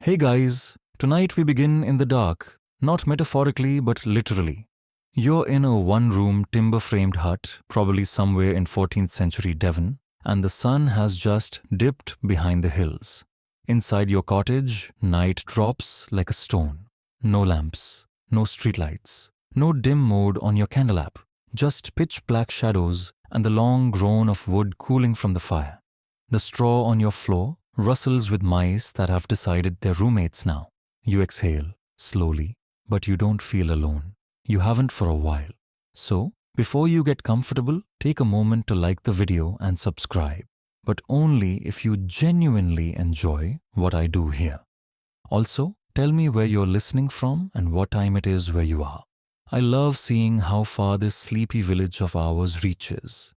Hey guys, tonight we begin in the dark, not metaphorically but literally. You're in a one room timber framed hut, probably somewhere in 14th century Devon, and the sun has just dipped behind the hills. Inside your cottage, night drops like a stone. No lamps, no streetlights, no dim mode on your candle just pitch black shadows and the long groan of wood cooling from the fire. The straw on your floor rustles with mice that have decided they're roommates now. You exhale, slowly, but you don't feel alone. You haven't for a while. So, before you get comfortable, take a moment to like the video and subscribe, but only if you genuinely enjoy what I do here. Also, tell me where you're listening from and what time it is where you are. I love seeing how far this sleepy village of ours reaches.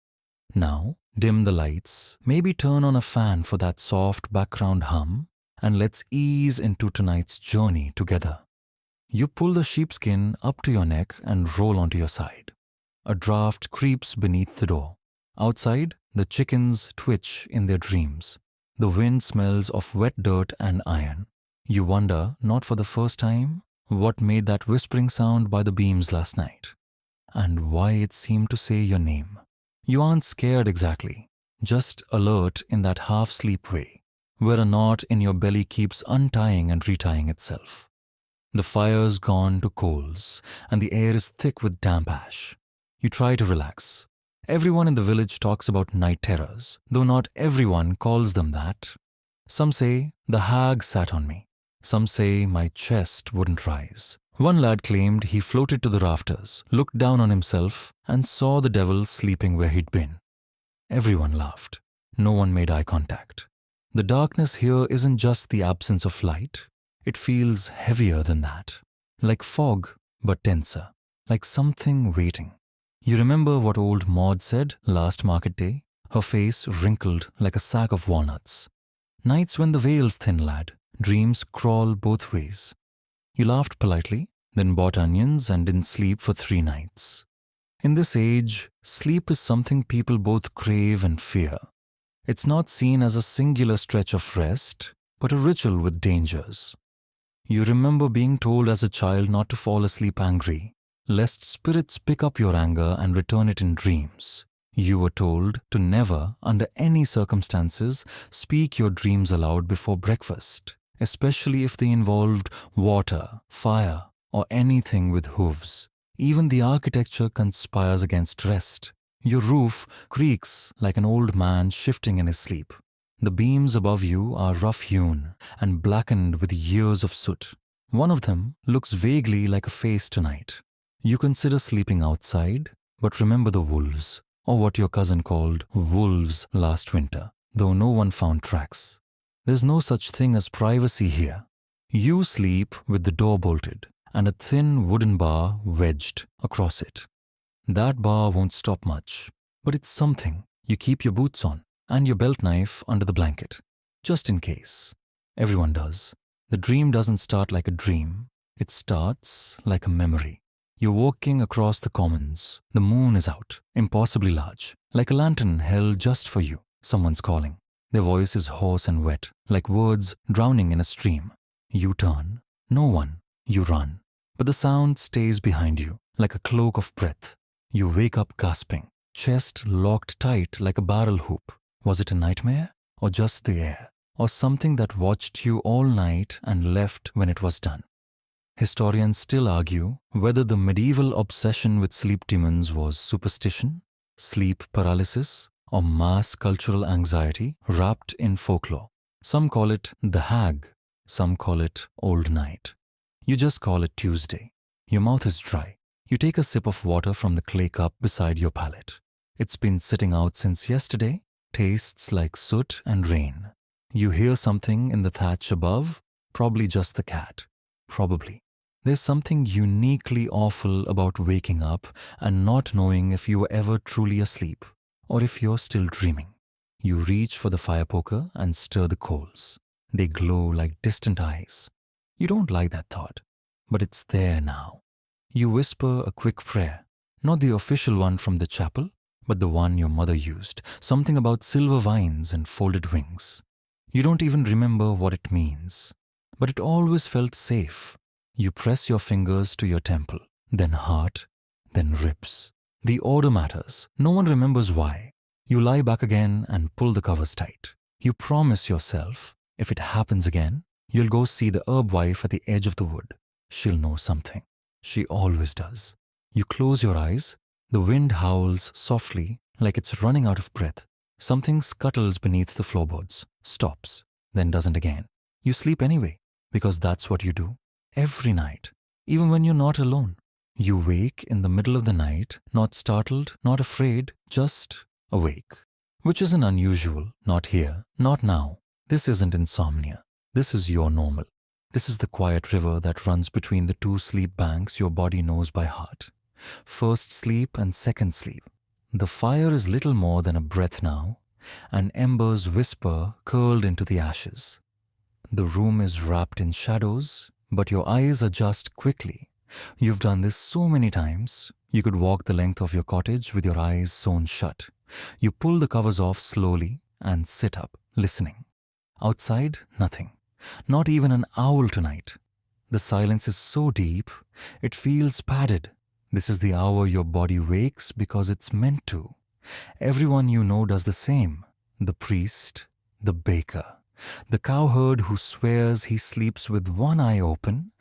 Now, dim the lights, maybe turn on a fan for that soft background hum, and let's ease into tonight's journey together. You pull the sheepskin up to your neck and roll onto your side. A draft creeps beneath the door. Outside, the chickens twitch in their dreams. The wind smells of wet dirt and iron. You wonder, not for the first time, what made that whispering sound by the beams last night, and why it seemed to say your name. You aren't scared exactly, just alert in that half-sleep way, where a knot in your belly keeps untying and retying itself. The fire's gone to coals, and the air is thick with damp ash. You try to relax. Everyone in the village talks about night terrors, though not everyone calls them that. Some say, the hag sat on me. Some say my chest wouldn't rise. One lad claimed he floated to the rafters, looked down on himself, and saw the devil sleeping where he'd been. Everyone laughed. No one made eye contact. The darkness here isn't just the absence of light. It feels heavier than that. Like fog, but denser. Like something waiting. You remember what old Maud said last market day? Her face wrinkled like a sack of walnuts. Nights when the veil's thin, lad. Dreams crawl both ways. You laughed politely, then bought onions and didn't sleep for 3 nights. In this age, sleep is something people both crave and fear. It's not seen as a singular stretch of rest, but a ritual with dangers. You remember being told as a child not to fall asleep angry, lest spirits pick up your anger and return it in dreams. You were told to never, under any circumstances, speak your dreams aloud before breakfast, especially if they involved water, fire, or anything with hooves. Even the architecture conspires against rest. Your roof creaks like an old man shifting in his sleep. The beams above you are rough-hewn and blackened with years of soot. One of them looks vaguely like a face tonight. You consider sleeping outside, but remember the wolves, or what your cousin called wolves last winter, though no one found tracks. There's no such thing as privacy here. You sleep with the door bolted and a thin wooden bar wedged across it. That bar won't stop much, but it's something. You keep your boots on and your belt knife under the blanket, just in case. Everyone does. The dream doesn't start like a dream. It starts like a memory. You're walking across the commons. The moon is out, impossibly large, like a lantern held just for you. Someone's calling. Their voice is hoarse and wet, like words drowning in a stream. You turn. No one. You run. But the sound stays behind you, like a cloak of breath. You wake up gasping, chest locked tight like a barrel hoop. Was it a nightmare? Or just the air? Or something that watched you all night and left when it was done? Historians still argue whether the medieval obsession with sleep demons was superstition, sleep paralysis, or mass cultural anxiety wrapped in folklore. Some call it the hag, some call it old night. You just call it Tuesday. Your mouth is dry. You take a sip of water from the clay cup beside your palate. It's been sitting out since yesterday, tastes like soot and rain. You hear something in the thatch above, probably just the cat. Probably. There's something uniquely awful about waking up and not knowing if you were ever truly asleep or if you're still dreaming. You reach for the fire poker and stir the coals. They glow like distant eyes. You don't like that thought, but it's there now. You whisper a quick prayer, not the official one from the chapel, but the one your mother used, something about silver vines and folded wings. You don't even remember what it means. but it always felt safe. You press your fingers to your temple, then heart, then ribs. The order matters. No one remembers why. You lie back again and pull the covers tight. You promise yourself, if it happens again, you'll go see the herb wife at the edge of the wood. She'll know something. She always does. You close your eyes. The wind howls softly, like it's running out of breath. Something scuttles beneath the floorboards, stops, then doesn't again. You sleep anyway, because that's what you do. Every night, even when you're not alone. You wake in the middle of the night, not startled, not afraid, just awake. Which isn't unusual, not here, not now. This isn't insomnia. This is your normal. This is the quiet river that runs between the two sleep banks your body knows by heart. First sleep and second sleep. The fire is little more than a breath now, and embers whisper curled into the ashes. The room is wrapped in shadows, but your eyes adjust quickly. You've done this so many times. You could walk the length of your cottage with your eyes sewn shut. You pull the covers off slowly and sit up, listening. Outside, nothing. Not even an owl tonight. The silence is so deep, it feels padded. This is the hour your body wakes because it's meant to. Everyone you know does the same. The priest, the baker, the cowherd who swears he sleeps with one eye open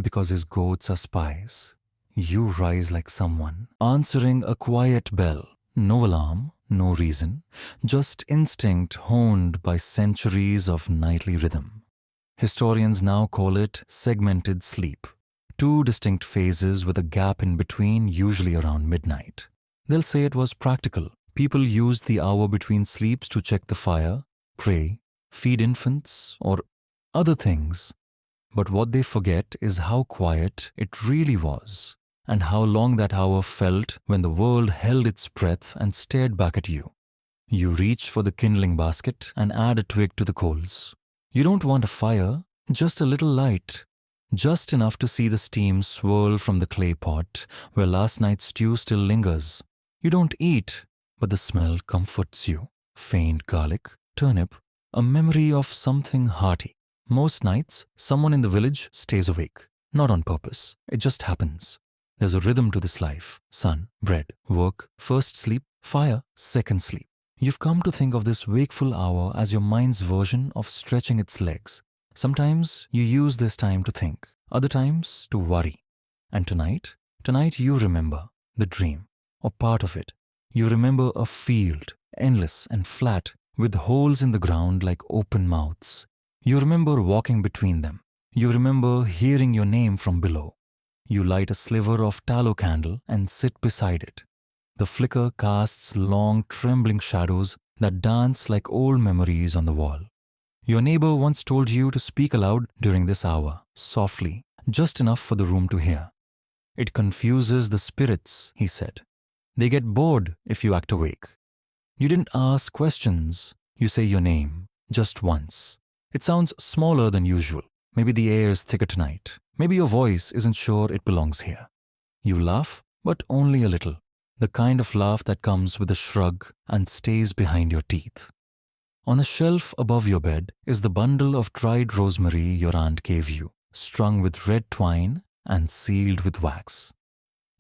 because his goats are spies. You rise like someone answering a quiet bell. No alarm, no reason, just instinct honed by centuries of nightly rhythm. Historians now call it segmented sleep. Two distinct phases with a gap in between, usually around midnight. They'll say it was practical. People used the hour between sleeps to check the fire, pray, feed infants, or other things. But what they forget is how quiet it really was, and how long that hour felt when the world held its breath and stared back at you. You reach for the kindling basket and add a twig to the coals. You don't want a fire, just a little light. Just enough to see the steam swirl from the clay pot where last night's stew still lingers. You don't eat, but the smell comforts you. Faint garlic, turnip, a memory of something hearty. Most nights, someone in the village stays awake. Not on purpose. It just happens. There's a rhythm to this life. Sun, bread, work, first sleep, fire, second sleep. You've come to think of this wakeful hour as your mind's version of stretching its legs. Sometimes you use this time to think, other times to worry. And tonight you remember the dream, or part of it. You remember a field, endless and flat, with holes in the ground like open mouths. You remember walking between them. You remember hearing your name from below. You light a sliver of tallow candle and sit beside it. The flicker casts long, trembling shadows that dance like old memories on the wall. Your neighbor once told you to speak aloud during this hour, softly, just enough for the room to hear. It confuses the spirits, he said. They get bored if you act awake. You didn't ask questions. You say your name, just once. It sounds smaller than usual. Maybe the air is thicker tonight. Maybe your voice isn't sure it belongs here. You laugh, but only a little. The kind of laugh that comes with a shrug and stays behind your teeth. On a shelf above your bed is the bundle of dried rosemary your aunt gave you, strung with red twine and sealed with wax.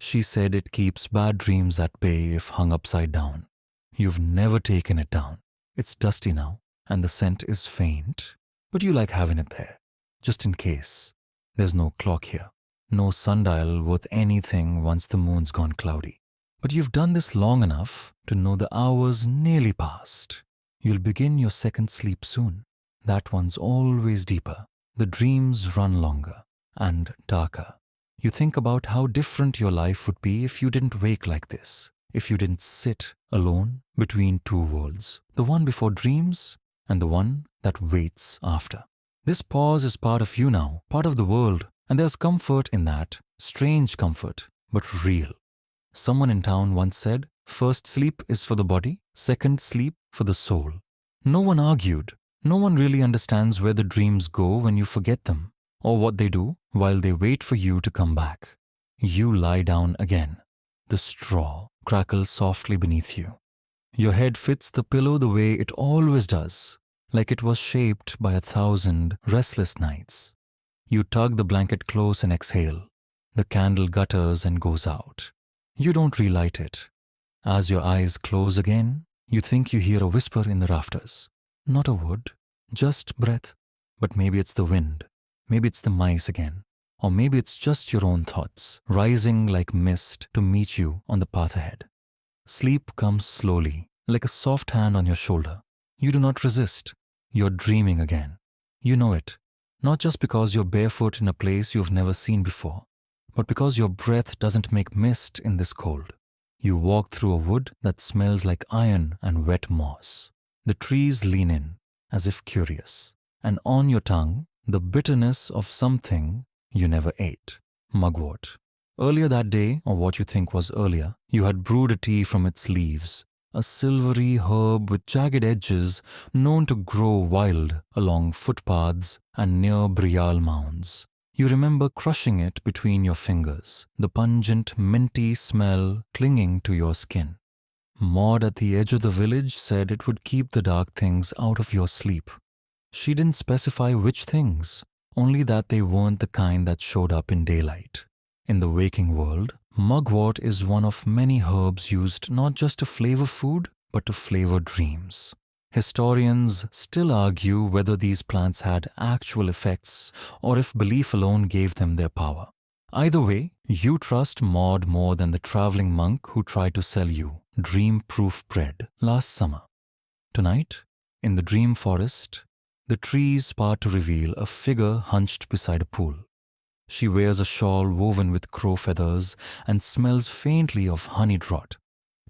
She said it keeps bad dreams at bay if hung upside down. You've never taken it down. It's dusty now, and the scent is faint, but you like having it there, just in case. There's no clock here, no sundial worth anything once the moon's gone cloudy. But you've done this long enough to know the hour's nearly past. You'll begin your second sleep soon. That one's always deeper. The dreams run longer and darker. You think about how different your life would be if you didn't wake like this, if you didn't sit alone between two worlds, the one before dreams and the one that waits after. This pause is part of you now, part of the world, and there's comfort in that, strange comfort, but real. Someone in town once said, first sleep is for the body, second sleep for the soul. No one argued. No one really understands where the dreams go when you forget them, or what they do while they wait for you to come back. You lie down again. The straw crackles softly beneath you. Your head fits the pillow the way it always does, like it was shaped by 1,000 restless nights. You tug the blanket close and exhale. The candle gutters and goes out. You don't relight it. As your eyes close again, you think you hear a whisper in the rafters. Not a word, just breath. But maybe it's the wind. Maybe it's the mice again. Or maybe it's just your own thoughts, rising like mist to meet you on the path ahead. Sleep comes slowly, like a soft hand on your shoulder. You do not resist. You're dreaming again. You know it, not just because you're barefoot in a place you've never seen before, but because your breath doesn't make mist in this cold. You walk through a wood that smells like iron and wet moss. The trees lean in, as if curious, and on your tongue, the bitterness of something you never ate, mugwort. Earlier that day, or what you think was earlier, you had brewed a tea from its leaves, a silvery herb with jagged edges known to grow wild along footpaths and near burial mounds. You remember crushing it between your fingers, the pungent, minty smell clinging to your skin. Maud at the edge of the village said it would keep the dark things out of your sleep. She didn't specify which things, only that they weren't the kind that showed up in daylight. In the waking world, mugwort is one of many herbs used not just to flavor food, but to flavor dreams. Historians still argue whether these plants had actual effects or if belief alone gave them their power. Either way, you trust Maud more than the traveling monk who tried to sell you dream-proof bread last summer. Tonight, in the dream forest, the trees part to reveal a figure hunched beside a pool. She wears a shawl woven with crow feathers and smells faintly of honeyed rot.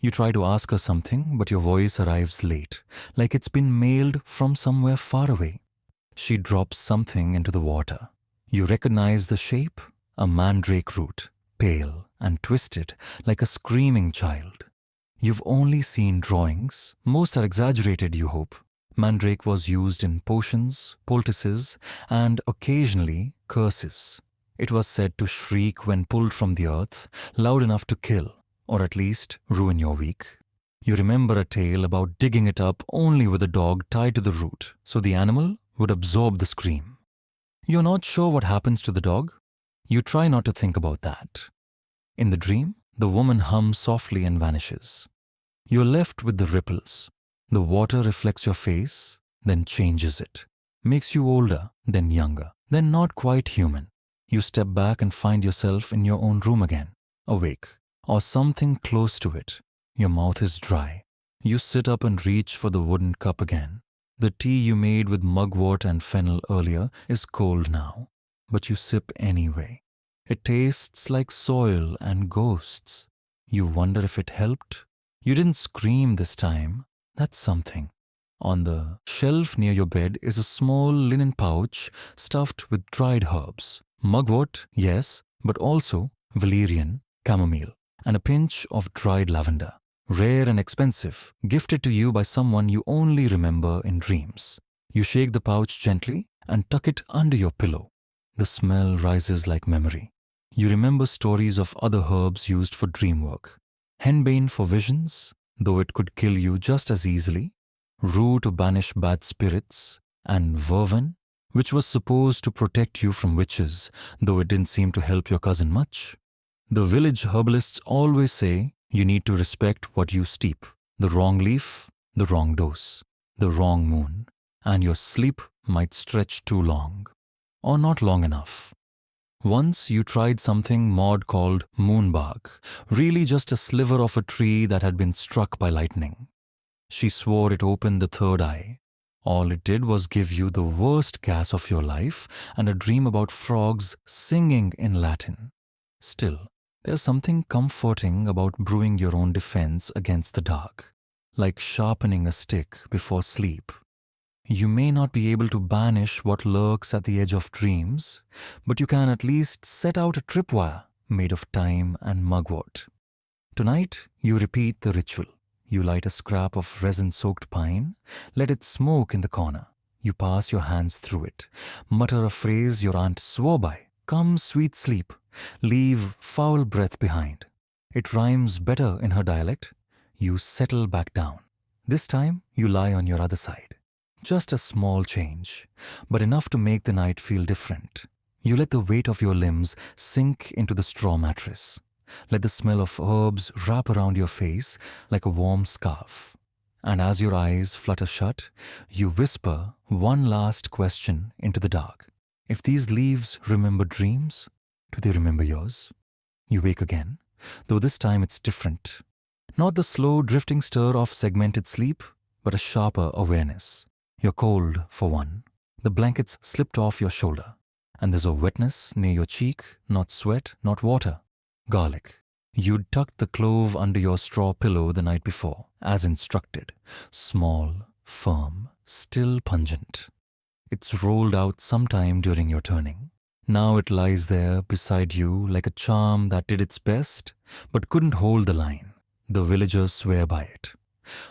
You try to ask her something, but your voice arrives late, like it's been mailed from somewhere far away. She drops something into the water. You recognize the shape, a mandrake root, pale and twisted like a screaming child. You've only seen drawings. Most are exaggerated, you hope. Mandrake was used in potions, poultices, and occasionally curses. It was said to shriek when pulled from the earth, loud enough to kill, or at least ruin your week. You remember a tale about digging it up only with a dog tied to the root, so the animal would absorb the scream. You're not sure what happens to the dog? You try not to think about that. In the dream, the woman hums softly and vanishes. You're left with the ripples. The water reflects your face, then changes it. Makes you older, then younger, then not quite human. You step back and find yourself in your own room again, awake, or something close to it. Your mouth is dry. You sit up and reach for the wooden cup again. The tea you made with mugwort and fennel earlier is cold now, but you sip anyway. It tastes like soil and ghosts. You wonder if it helped. You didn't scream this time. That's something. On the shelf near your bed is a small linen pouch stuffed with dried herbs. Mugwort, yes, but also valerian, chamomile, and a pinch of dried lavender. Rare and expensive, gifted to you by someone you only remember in dreams. You shake the pouch gently and tuck it under your pillow. The smell rises like memory. You remember stories of other herbs used for dream work. Henbane for visions, though it could kill you just as easily. Rue to banish bad spirits, and vervain, which was supposed to protect you from witches, though it didn't seem to help your cousin much. The village herbalists always say you need to respect what you steep. The wrong leaf, the wrong dose, the wrong moon, and your sleep might stretch too long, or not long enough. Once you tried something Maud called moonbark, really just a sliver of a tree that had been struck by lightning. She swore it opened the third eye. All it did was give you the worst gas of your life and a dream about frogs singing in Latin. Still, there's something comforting about brewing your own defense against the dark, like sharpening a stick before sleep. You may not be able to banish what lurks at the edge of dreams, but you can at least set out a tripwire made of thyme and mugwort. Tonight, you repeat the ritual. You light a scrap of resin-soaked pine, let it smoke in the corner. You pass your hands through it, mutter a phrase your aunt swore by, "Come, sweet sleep, leave foul breath behind." It rhymes better in her dialect. You settle back down. This time, you lie on your other side. Just a small change, but enough to make the night feel different. You let the weight of your limbs sink into the straw mattress. Let the smell of herbs wrap around your face like a warm scarf. And as your eyes flutter shut, you whisper one last question into the dark. If these leaves remember dreams, do they remember yours? You wake again, though this time it's different. Not the slow drifting stir of segmented sleep, but a sharper awareness. You're cold, for one. The blanket's slipped off your shoulder, and there's a wetness near your cheek, not sweat, not water. Garlic. You'd tucked the clove under your straw pillow the night before, as instructed. Small, firm, still pungent. It's rolled out sometime during your turning. Now it lies there beside you like a charm that did its best, but couldn't hold the line. The villagers swear by it.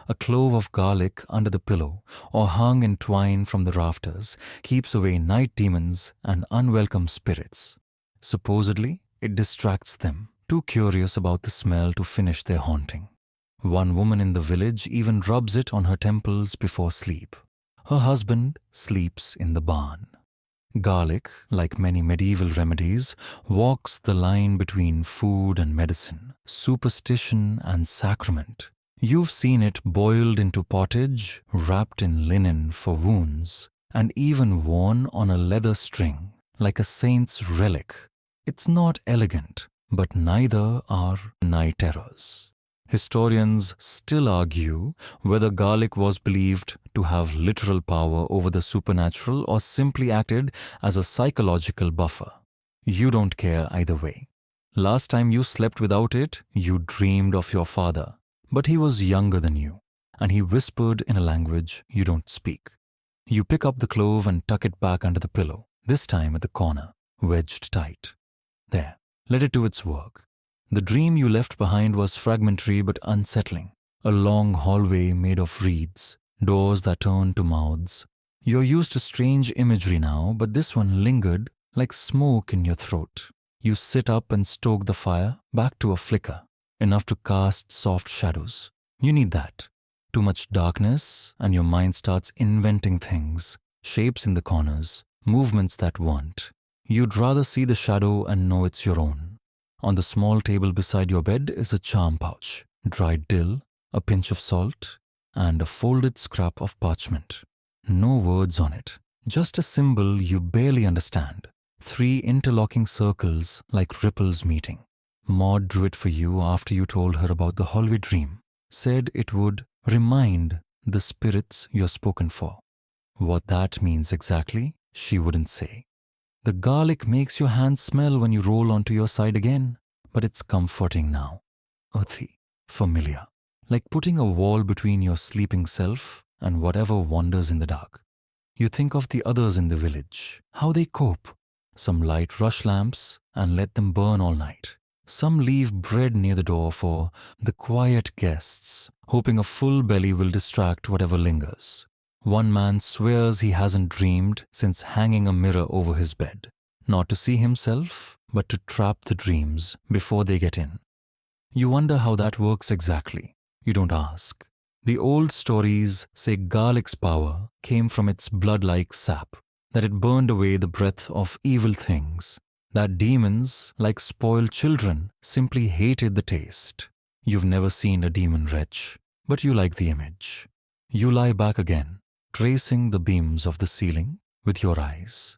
A clove of garlic under the pillow or hung in twine from the rafters keeps away night demons and unwelcome spirits. Supposedly, it distracts them, too curious about the smell to finish their haunting. One woman in the village even rubs it on her temples before sleep. Her husband sleeps in the barn. Garlic, like many medieval remedies, walks the line between food and medicine, superstition and sacrament. You've seen it boiled into pottage, wrapped in linen for wounds, and even worn on a leather string, like a saint's relic. It's not elegant, but neither are night terrors. Historians still argue whether garlic was believed to have literal power over the supernatural or simply acted as a psychological buffer. You don't care either way. Last time you slept without it, you dreamed of your father, but he was younger than you, and he whispered in a language you don't speak. You pick up the clove and tuck it back under the pillow, this time at the corner, wedged tight. There, let it do its work. The dream you left behind was fragmentary but unsettling. A long hallway made of reeds, doors that turned to mouths. You're used to strange imagery now, but this one lingered like smoke in your throat. You sit up and stoke the fire back to a flicker, enough to cast soft shadows. You need that. Too much darkness, and your mind starts inventing things, shapes in the corners, movements that weren't. You'd rather see the shadow and know it's your own. On the small table beside your bed is a charm pouch, dried dill, a pinch of salt, and a folded scrap of parchment. No words on it, just a symbol you barely understand. 3 interlocking circles like ripples meeting. Maud drew it for you after you told her about the hallway dream. Said it would remind the spirits you're spoken for. What that means exactly, she wouldn't say. The garlic makes your hands smell when you roll onto your side again, but it's comforting now. Earthy, familiar, like putting a wall between your sleeping self and whatever wanders in the dark. You think of the others in the village, how they cope. Some light rush lamps and let them burn all night. Some leave bread near the door for the quiet guests, hoping a full belly will distract whatever lingers. One man swears he hasn't dreamed since hanging a mirror over his bed, not to see himself, but to trap the dreams before they get in. You wonder how that works exactly. You don't ask. The old stories say garlic's power came from its blood-like sap, that it burned away the breath of evil things, that demons, like spoiled children, simply hated the taste. You've never seen a demon retch, but you like the image. You lie back again, tracing the beams of the ceiling with your eyes.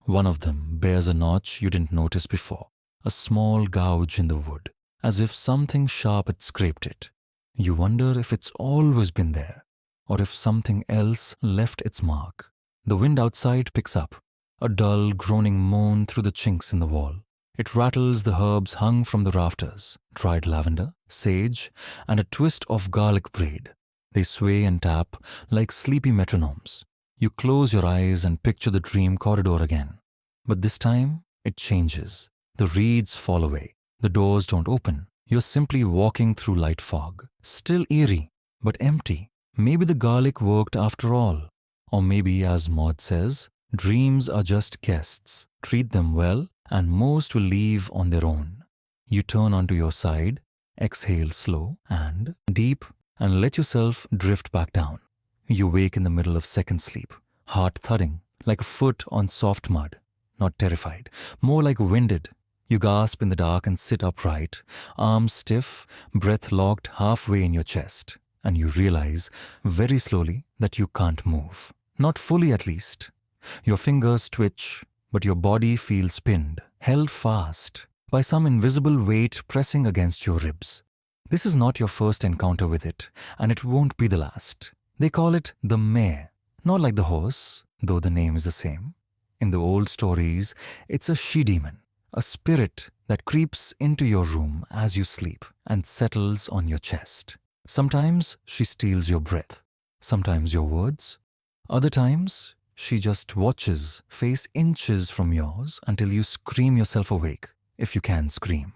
One of them bears a notch you didn't notice before, a small gouge in the wood, as if something sharp had scraped it. You wonder if it's always been there, or if something else left its mark. The wind outside picks up, a dull groaning moan through the chinks in the wall. It rattles the herbs hung from the rafters, dried lavender, sage, and a twist of garlic braid. They sway and tap like sleepy metronomes. You close your eyes and picture the dream corridor again. But this time, it changes. The reeds fall away. The doors don't open. You're simply walking through light fog. Still eerie, but empty. Maybe the garlic worked after all. Or maybe, as Maud says, dreams are just guests. Treat them well, and most will leave on their own. You turn onto your side, exhale slow and deep, and let yourself drift back down. You wake in the middle of second sleep, heart thudding like a foot on soft mud. not terrified, more like winded. You gasp in the dark and sit upright, arms stiff, breath locked halfway in your chest, and you realize very slowly that you can't move. Not fully, at least. Your fingers twitch, but your body feels pinned, held fast by some invisible weight pressing against your ribs. This is not your first encounter with it, and it won't be the last. They call it the Mare, not like the horse, though the name is the same. In the old stories, it's a she-demon, a spirit that creeps into your room as you sleep and settles on your chest. Sometimes she steals your breath, sometimes your words. Other times, she just watches, face inches from yours until you scream yourself awake, if you can scream.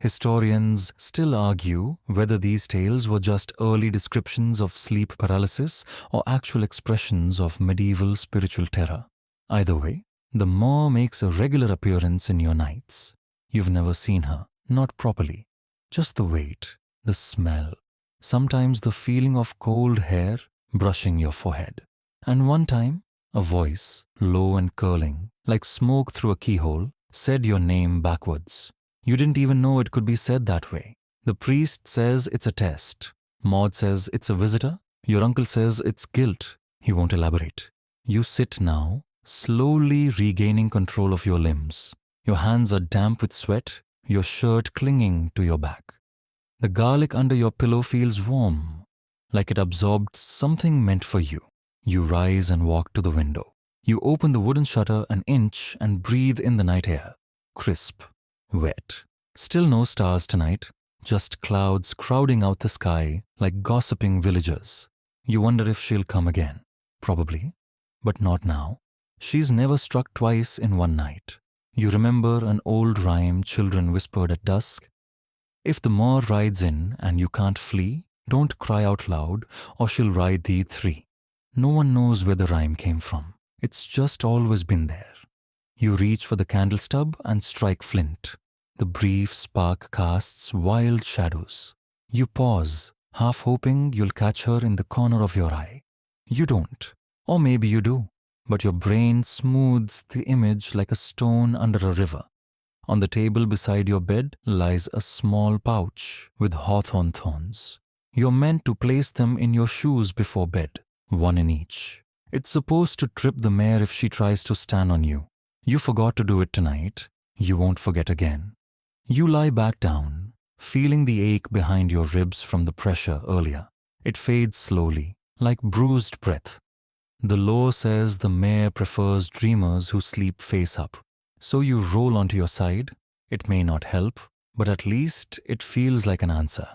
Historians still argue whether these tales were just early descriptions of sleep paralysis or actual expressions of medieval spiritual terror. Either way, the Mare makes a regular appearance in your nights. You've never seen her, not properly. Just the weight, the smell, sometimes the feeling of cold hair brushing your forehead. And one time, a voice, low and curling, like smoke through a keyhole, said your name backwards. You didn't even know it could be said that way. The priest says it's a test. Maud says it's a visitor. Your uncle says it's guilt. He won't elaborate. You sit now, slowly regaining control of your limbs. Your hands are damp with sweat, your shirt clinging to your back. The garlic under your pillow feels warm, like it absorbed something meant for you. You rise and walk to the window. You open the wooden shutter an inch and breathe in the night air. Crisp, wet. Still no stars tonight, just clouds crowding out the sky like gossiping villagers. You wonder if she'll come again. Probably, but not now. She's never struck twice in one night. You remember an old rhyme children whispered at dusk? If the Mare rides in and you can't flee, don't cry out loud or she'll ride thee three. No one knows where the rhyme came from. It's just always been there. You reach for the candle stub and strike flint. The brief spark casts wild shadows. You pause, half hoping you'll catch her in the corner of your eye. You don't. Or maybe you do. But your brain smooths the image like a stone under a river. On the table beside your bed lies a small pouch with hawthorn thorns. You're meant to place them in your shoes before bed, one in each. It's supposed to trip the Mare if she tries to stand on you. You forgot to do it tonight. You won't forget again. You lie back down, feeling the ache behind your ribs from the pressure earlier. It fades slowly, like bruised breath. The lore says the Mare prefers dreamers who sleep face up. So you roll onto your side. It may not help, but at least it feels like an answer.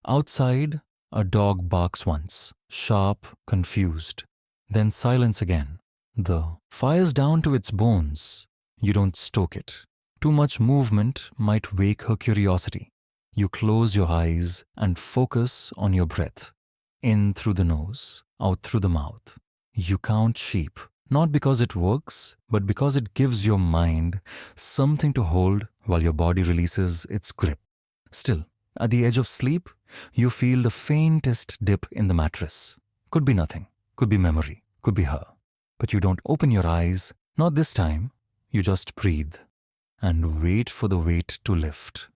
Outside, a dog barks once, sharp, confused. Then silence again. The fire's down to its bones. You don't stoke it. Too much movement might wake her curiosity. You close your eyes and focus on your breath. In through the nose, out through the mouth. You count sheep, not because it works, but because it gives your mind something to hold while your body releases its grip. Still, at the edge of sleep, you feel the faintest dip in the mattress. Could be nothing, could be memory, could be her. But you don't open your eyes, not this time. You just breathe and wait for the weight to lift.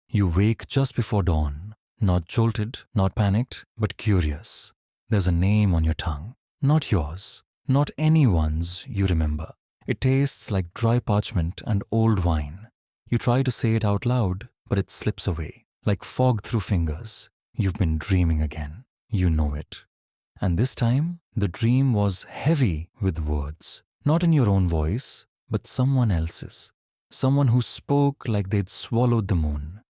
You wake just before dawn, not jolted, not panicked, but curious. There's a name on your tongue, not yours, not anyone's you remember. It tastes like dry parchment and old wine. You try to say it out loud, but it slips away, like fog through fingers. You've been dreaming again. You know it. And this time, the dream was heavy with words, not in your own voice, but someone else's. Someone who spoke like they'd swallowed the moon.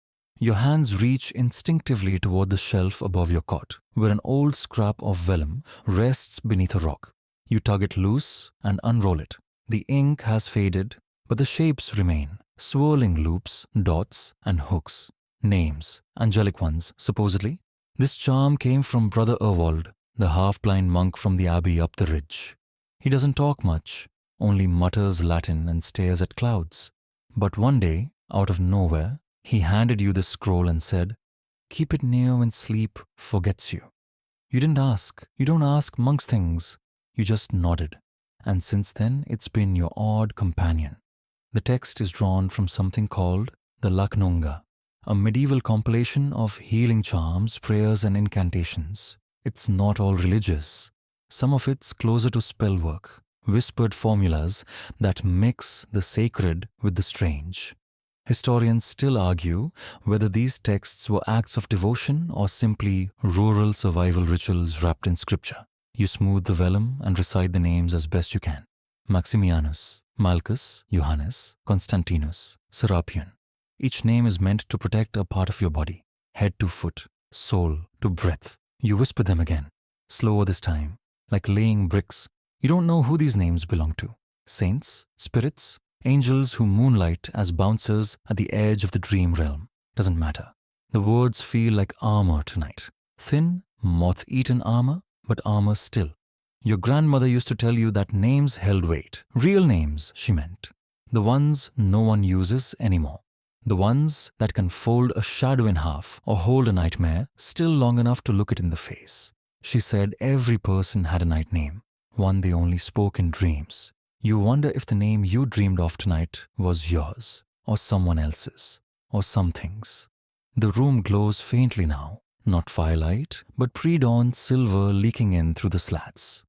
Your hands reach instinctively toward the shelf above your cot, where an old scrap of vellum rests beneath a rock. You tug it loose and unroll it. The ink has faded, but the shapes remain. Swirling loops, dots, and hooks. Names, angelic ones, supposedly. This charm came from Brother Erwold, the half-blind monk from the abbey up the ridge. He doesn't talk much, only mutters Latin and stares at clouds. But one day, out of nowhere, he handed you the scroll and said, "Keep it near when sleep forgets you." You didn't ask. You don't ask monks things. You just nodded. and since then it's been your odd companion. The text is drawn from something called the Laknonga, a medieval compilation of healing charms, prayers, and incantations. It's not all religious. Some of it's closer to spell work, whispered formulas that mix the sacred with the strange. Historians still argue whether these texts were acts of devotion or simply rural survival rituals wrapped in scripture. You smooth the vellum and recite the names as best you can. Maximianus, Malchus, Johannes, Constantinus, Serapion. Each name is meant to protect a part of your body, head to foot, soul to breath. You whisper them again, slower this time, like laying bricks. You don't know who these names belong to. Saints, spirits, angels who moonlight as bouncers at the edge of the dream realm. Doesn't matter. The words feel like armor tonight. Thin, moth-eaten armor, but armor still. Your grandmother used to tell you that names held weight. Real names, she meant. The ones no one uses anymore. The ones that can fold a shadow in half or hold a nightmare still long enough to look it in the face. She said every person had a night name, one they only spoke in dreams. You wonder if the name you dreamed of tonight was yours, or someone else's, or something's. The room glows faintly now, not firelight, but pre-dawn silver leaking in through the slats.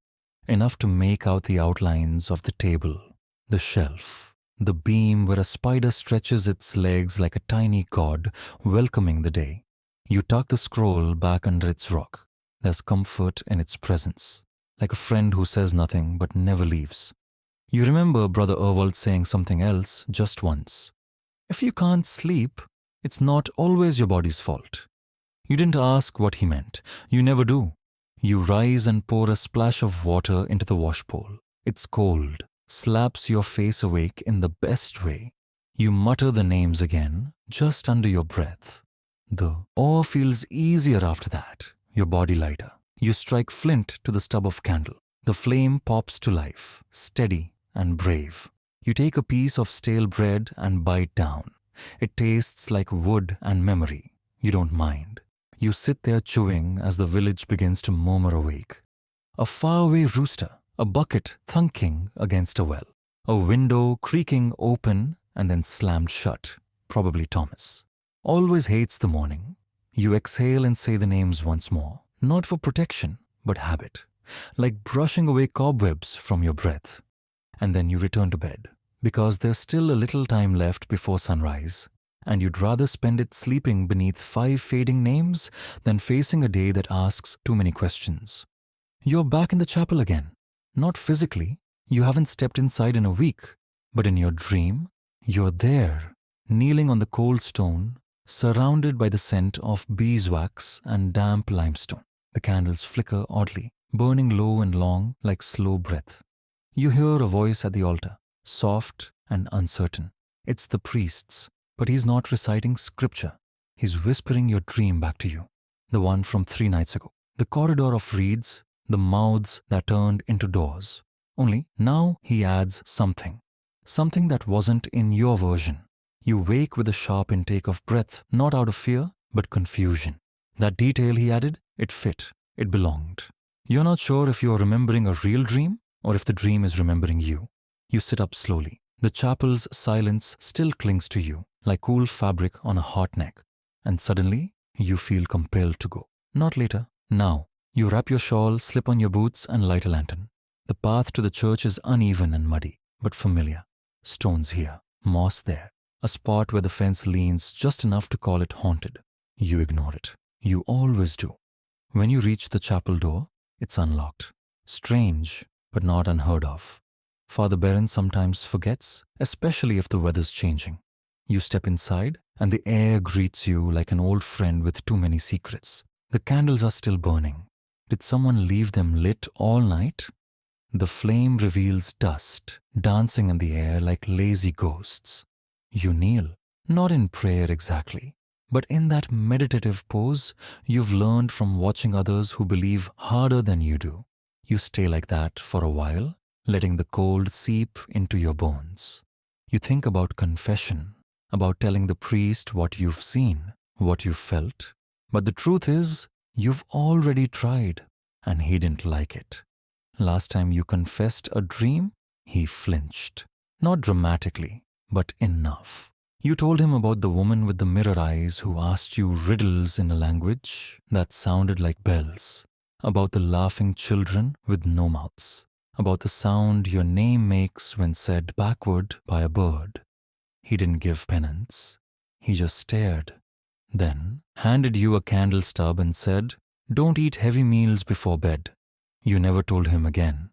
Enough to make out the outlines of the table, the shelf, the beam where a spider stretches its legs like a tiny god welcoming the day. You tuck the scroll back under its rock. There's comfort in its presence, like a friend who says nothing but never leaves. You remember Brother Erwald saying something else just once. If you can't sleep, it's not always your body's fault. You didn't ask what he meant. You never do. You rise and pour a splash of water into the washbowl. It's cold, slaps your face awake in the best way. You mutter the names again, just under your breath. The awe feels easier after that, your body lighter. You strike flint to the stub of candle. The flame pops to life, steady and brave. You take a piece of stale bread and bite down. It tastes like wood and memory. You don't mind. You sit there chewing as the village begins to murmur awake. A faraway rooster, a bucket thunking against a well, a window creaking open and then slammed shut, probably Thomas. Always hates the morning. You exhale and say the names once more, not for protection, but habit, like brushing away cobwebs from your breath. And then you return to bed, because there's still a little time left before sunrise, and you'd rather spend it sleeping beneath 5 fading names than facing a day that asks too many questions. You're back in the chapel again. Not physically, you haven't stepped inside in a week, but in your dream, you're there, kneeling on the cold stone, surrounded by the scent of beeswax and damp limestone. The candles flicker oddly, burning low and long like slow breath. You hear a voice at the altar, soft and uncertain. It's the priest's, but he's not reciting scripture. He's whispering your dream back to you, the one from 3 nights ago. The corridor of reeds, the mouths that turned into doors. Only now he adds something that wasn't in your version. You wake with a sharp intake of breath, not out of fear, but confusion. That detail he added, it fit, it belonged. You're not sure if you're remembering a real dream or if the dream is remembering you. You sit up slowly. The chapel's silence still clings to you, like cool fabric on a hot neck. And suddenly, you feel compelled to go. Not later, now. You wrap your shawl, slip on your boots, and light a lantern. The path to the church is uneven and muddy, but familiar. Stones here, moss there, a spot where the fence leans just enough to call it haunted. You ignore it. You always do. When you reach the chapel door, it's unlocked. Strange, but not unheard of. Father Beren sometimes forgets, especially if the weather's changing. You step inside, and the air greets you like an old friend with too many secrets. The candles are still burning. Did someone leave them lit all night? The flame reveals dust, dancing in the air like lazy ghosts. You kneel, not in prayer exactly, but in that meditative pose you've learned from watching others who believe harder than you do. You stay like that for a while, letting the cold seep into your bones. You think about confession, about telling the priest what you've seen, what you've felt. But the truth is, you've already tried, and he didn't like it. Last time you confessed a dream, he flinched. Not dramatically, but enough. You told him about the woman with the mirror eyes who asked you riddles in a language that sounded like bells, about the laughing children with no mouths, about the sound your name makes when said backward by a bird. He didn't give penance. He just stared, then handed you a candle stub and said, "Don't eat heavy meals before bed." You never told him again.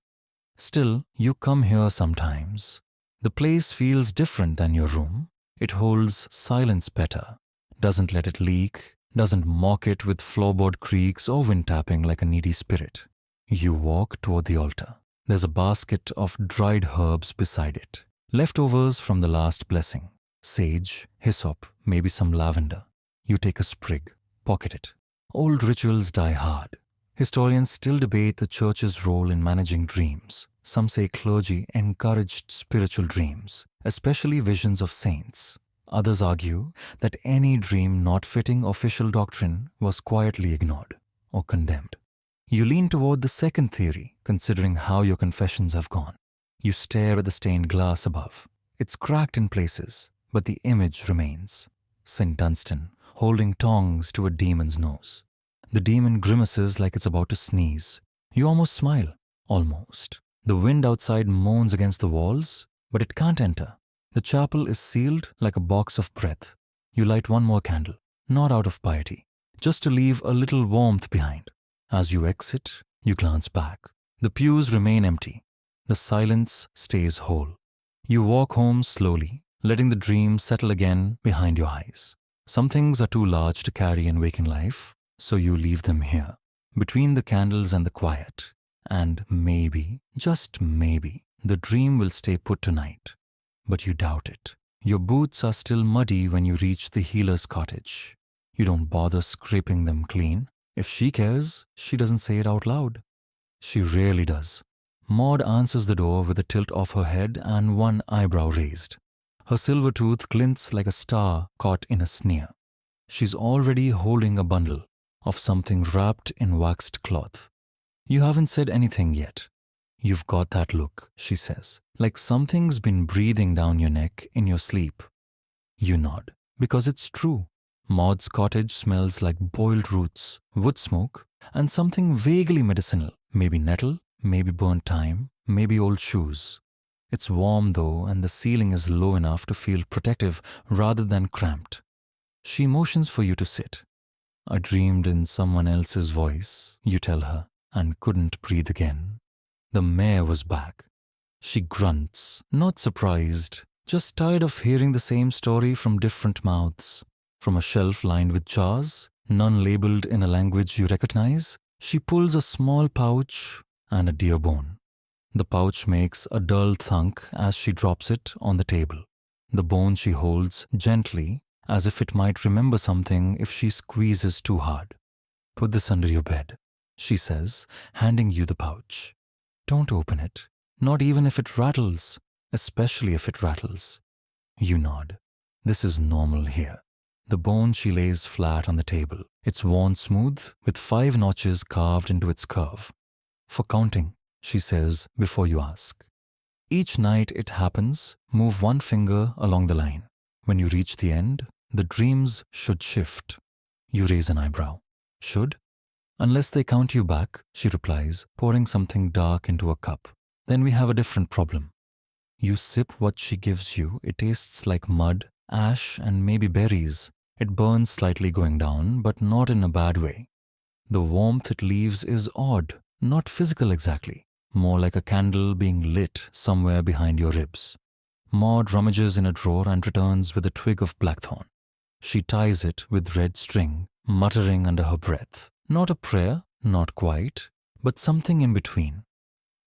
Still, you come here sometimes. The place feels different than your room. It holds silence better, doesn't let it leak, doesn't mock it with floorboard creaks or wind tapping like a needy spirit. You walk toward the altar. There's a basket of dried herbs beside it, leftovers from the last blessing. Sage, hyssop, maybe some lavender. You take a sprig, pocket it. Old rituals die hard. Historians still debate the church's role in managing dreams. Some say clergy encouraged spiritual dreams, especially visions of saints. Others argue that any dream not fitting official doctrine was quietly ignored or condemned. You lean toward the second theory, considering how your confessions have gone. You stare at the stained glass above. It's cracked in places, but the image remains. St. Dunstan, holding tongs to a demon's nose. The demon grimaces like it's about to sneeze. You almost smile. Almost. The wind outside moans against the walls, but it can't enter. The chapel is sealed like a box of breath. You light one more candle, not out of piety, just to leave a little warmth behind. As you exit, you glance back. The pews remain empty. The silence stays whole. You walk home slowly, letting the dream settle again behind your eyes. Some things are too large to carry in waking life, so you leave them here, between the candles and the quiet. And maybe, just maybe, the dream will stay put tonight. But you doubt it. Your boots are still muddy when you reach the healer's cottage. You don't bother scraping them clean. If she cares, she doesn't say it out loud. She rarely does. Maud answers the door with a tilt of her head and one eyebrow raised. Her silver tooth glints like a star caught in a sneer. She's already holding a bundle of something wrapped in waxed cloth. You haven't said anything yet. You've got that look, she says, like something's been breathing down your neck in your sleep. You nod, because it's true. Maud's cottage smells like boiled roots, wood smoke, and something vaguely medicinal. Maybe nettle, maybe burnt thyme, maybe old shoes. It's warm though, and the ceiling is low enough to feel protective rather than cramped. She motions for you to sit. I dreamed in someone else's voice, you tell her, and couldn't breathe again. The Mare was back. She grunts, not surprised, just tired of hearing the same story from different mouths. From a shelf lined with jars, none labeled in a language you recognize, she pulls a small pouch and a deer bone. The pouch makes a dull thunk as she drops it on the table. The bone she holds gently, as if it might remember something if she squeezes too hard. Put this under your bed, she says, handing you the pouch. Don't open it, not even if it rattles, especially if it rattles. You nod. This is normal here. The bone she lays flat on the table. It's worn smooth, with 5 notches carved into its curve. For counting, she says before you ask. Each night it happens, move one finger along the line. When you reach the end, the dreams should shift. You raise an eyebrow. Should? Unless they count you back, she replies, pouring something dark into a cup. Then we have a different problem. You sip what she gives you. It tastes like mud, ash, and maybe berries. It burns slightly going down, but not in a bad way. The warmth it leaves is odd, not physical exactly, more like a candle being lit somewhere behind your ribs. Maud rummages in a drawer and returns with a twig of blackthorn. She ties it with red string, muttering under her breath. Not a prayer, not quite, but something in between.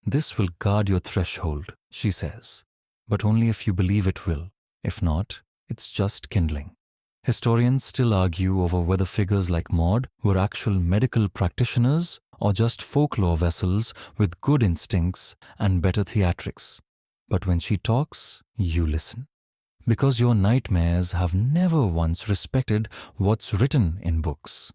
This will guard your threshold, she says, but only if you believe it will. If not, it's just kindling. Historians still argue over whether figures like Maud were actual medical practitioners or just folklore vessels with good instincts and better theatrics. But when she talks, you listen. Because your nightmares have never once respected what's written in books.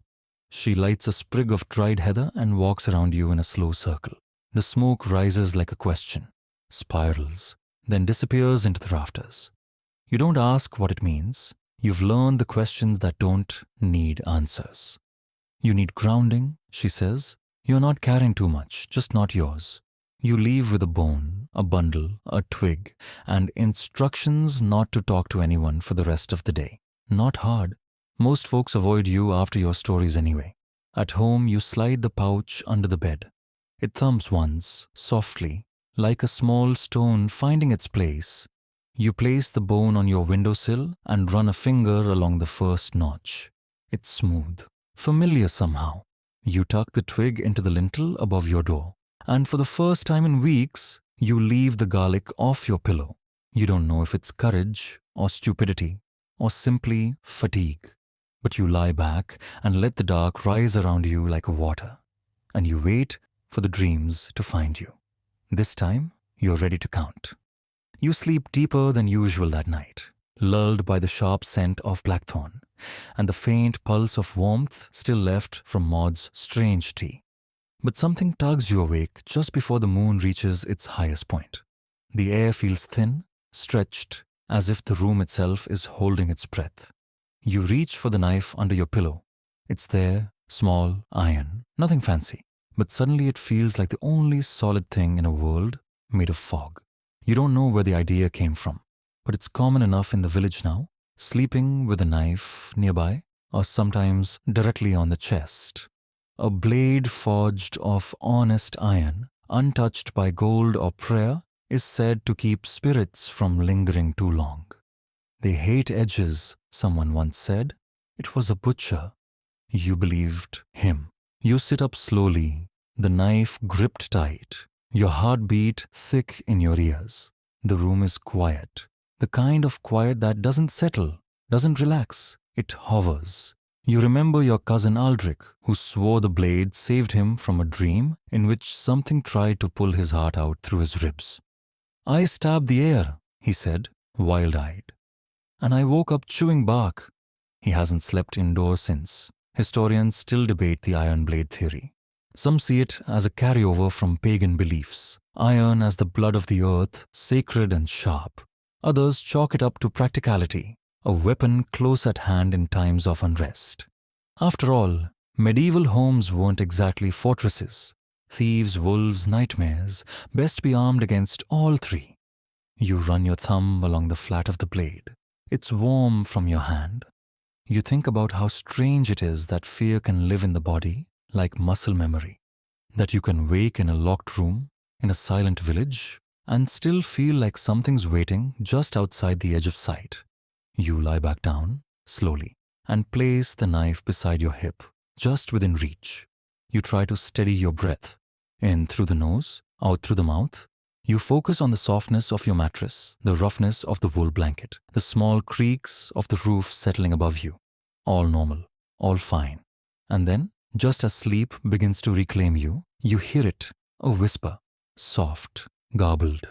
She lights a sprig of dried heather and walks around you in a slow circle. The smoke rises like a question, spirals, then disappears into the rafters. You don't ask what it means. You've learned the questions that don't need answers. You need grounding, she says. You're not carrying too much, just not yours. You leave with a bone, a bundle, a twig, and instructions not to talk to anyone for the rest of the day. Not hard. Most folks avoid you after your stories anyway. At home, you slide the pouch under the bed. It thumps once, softly, like a small stone finding its place. You place the bone on your windowsill and run a finger along the first notch. It's smooth, familiar somehow. You tuck the twig into the lintel above your door. And for the first time in weeks, you leave the garlic off your pillow. You don't know if it's courage or stupidity or simply fatigue. But you lie back and let the dark rise around you like water. And you wait for the dreams to find you. This time, you're ready to count. You sleep deeper than usual that night, lulled by the sharp scent of blackthorn and the faint pulse of warmth still left from Maud's strange tea. But something tugs you awake just before the moon reaches its highest point. The air feels thin, stretched, as if the room itself is holding its breath. You reach for the knife under your pillow. It's there, small, iron, nothing fancy. But suddenly it feels like the only solid thing in a world made of fog. You don't know where the idea came from, but it's common enough in the village now, sleeping with a knife nearby, or sometimes directly on the chest. A blade forged of honest iron, untouched by gold or prayer, is said to keep spirits from lingering too long. They hate edges, someone once said. It was a butcher. You believed him. You sit up slowly, the knife gripped tight, your heartbeat thick in your ears. The room is quiet, the kind of quiet that doesn't settle, doesn't relax, it hovers. You remember your cousin Aldrich, who swore the blade saved him from a dream in which something tried to pull his heart out through his ribs. "I stabbed the air," he said, wild-eyed. "And I woke up chewing bark." He hasn't slept indoors since. Historians still debate the iron blade theory. Some see it as a carryover from pagan beliefs, iron as the blood of the earth, sacred and sharp. Others chalk it up to practicality, a weapon close at hand in times of unrest. After all, medieval homes weren't exactly fortresses. Thieves, wolves, nightmares, best be armed against all three. You run your thumb along the flat of the blade. It's warm from your hand. You think about how strange it is that fear can live in the body like muscle memory, that you can wake in a locked room, in a silent village, and still feel like something's waiting just outside the edge of sight. You lie back down, slowly, and place the knife beside your hip, just within reach. You try to steady your breath, in through the nose, out through the mouth. You focus on the softness of your mattress, the roughness of the wool blanket, the small creaks of the roof settling above you. All normal, all fine. And then, just as sleep begins to reclaim you, you hear it, a whisper, soft, garbled.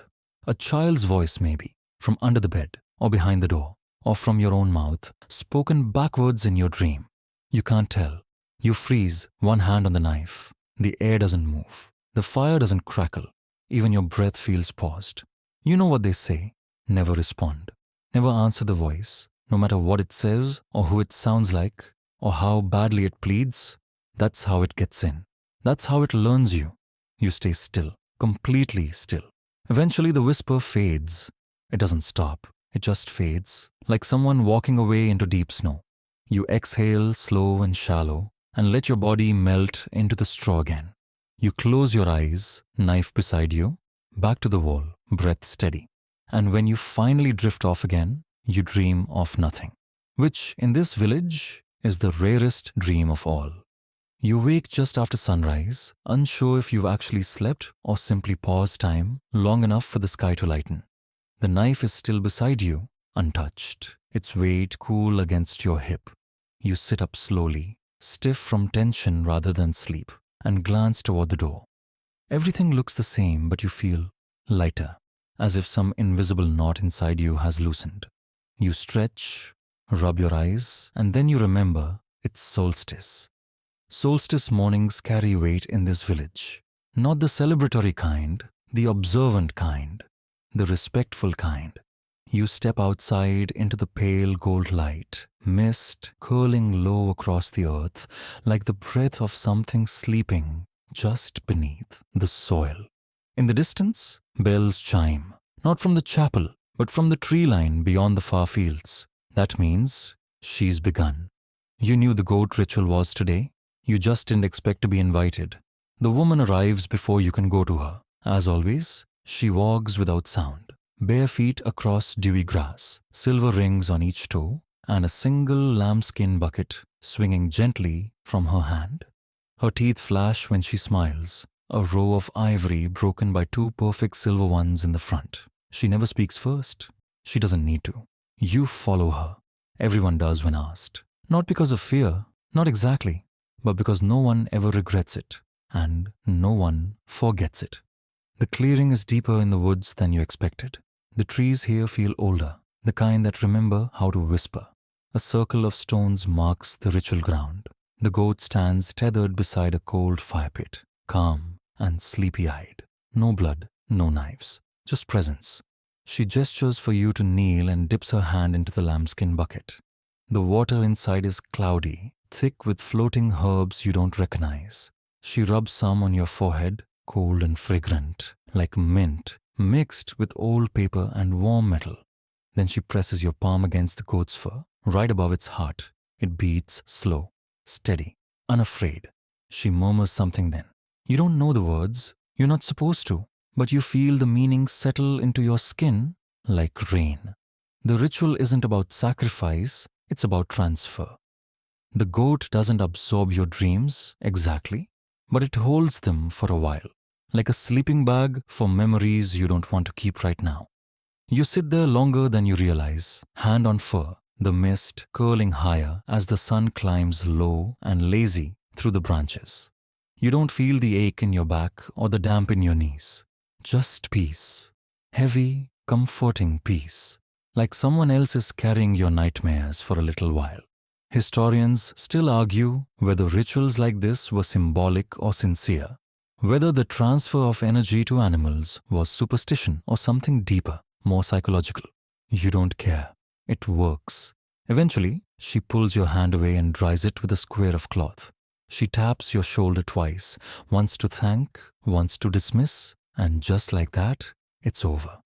A child's voice maybe, from under the bed, or behind the door, or from your own mouth, spoken backwards in your dream. You can't tell. You freeze, one hand on the knife. The air doesn't move. The fire doesn't crackle. Even your breath feels paused. You know what they say, never respond. Never answer the voice, no matter what it says, or who it sounds like, or how badly it pleads. That's how it gets in. That's how it learns you. You stay still, completely still. Eventually the whisper fades. It doesn't stop. It just fades, like someone walking away into deep snow. You exhale slow and shallow, and let your body melt into the straw again. You close your eyes, knife beside you, back to the wall, breath steady. And when you finally drift off again, you dream of nothing, which in this village is the rarest dream of all. You wake just after sunrise, unsure if you've actually slept or simply paused time long enough for the sky to lighten. The knife is still beside you, untouched, its weight cool against your hip. You sit up slowly, stiff from tension rather than sleep, and glance toward the door. Everything looks the same, but you feel lighter, as if some invisible knot inside you has loosened. You stretch, rub your eyes, and then you remember it's solstice. Solstice mornings carry weight in this village. Not the celebratory kind, the observant kind, the respectful kind. You step outside into the pale gold light, mist curling low across the earth like the breath of something sleeping just beneath the soil. In the distance, bells chime, not from the chapel, but from the tree line beyond the far fields. That means she's begun. You knew the goat ritual was today. You just didn't expect to be invited. The woman arrives before you can go to her. As always, she walks without sound, bare feet across dewy grass, silver rings on each toe, and a single lambskin bucket swinging gently from her hand. Her teeth flash when she smiles, a row of ivory broken by two perfect silver ones in the front. She never speaks first. She doesn't need to. You follow her. Everyone does when asked. Not because of fear, not exactly, but because no one ever regrets it, and no one forgets it. The clearing is deeper in the woods than you expected. The trees here feel older, the kind that remember how to whisper. A circle of stones marks the ritual ground. The goat stands tethered beside a cold fire pit, calm and sleepy-eyed. No blood, no knives, just presence. She gestures for you to kneel and dips her hand into the lambskin bucket. The water inside is cloudy, thick with floating herbs you don't recognize. She rubs some on your forehead, cold and fragrant, like mint, mixed with old paper and warm metal. Then she presses your palm against the goat's fur, right above its heart. It beats slow, steady, unafraid. She murmurs something then. You don't know the words, you're not supposed to, but you feel the meaning settle into your skin like rain. The ritual isn't about sacrifice, it's about transfer. The goat doesn't absorb your dreams exactly, but it holds them for a while, like a sleeping bag for memories you don't want to keep right now. You sit there longer than you realize, hand on fur, the mist curling higher as the sun climbs low and lazy through the branches. You don't feel the ache in your back or the damp in your knees. Just peace. Heavy, comforting peace. Like someone else is carrying your nightmares for a little while. Historians still argue whether rituals like this were symbolic or sincere, whether the transfer of energy to animals was superstition or something deeper, more psychological. You don't care. It works. Eventually, she pulls your hand away and dries it with a square of cloth. She taps your shoulder twice, once to thank, once to dismiss, and just like that, it's over.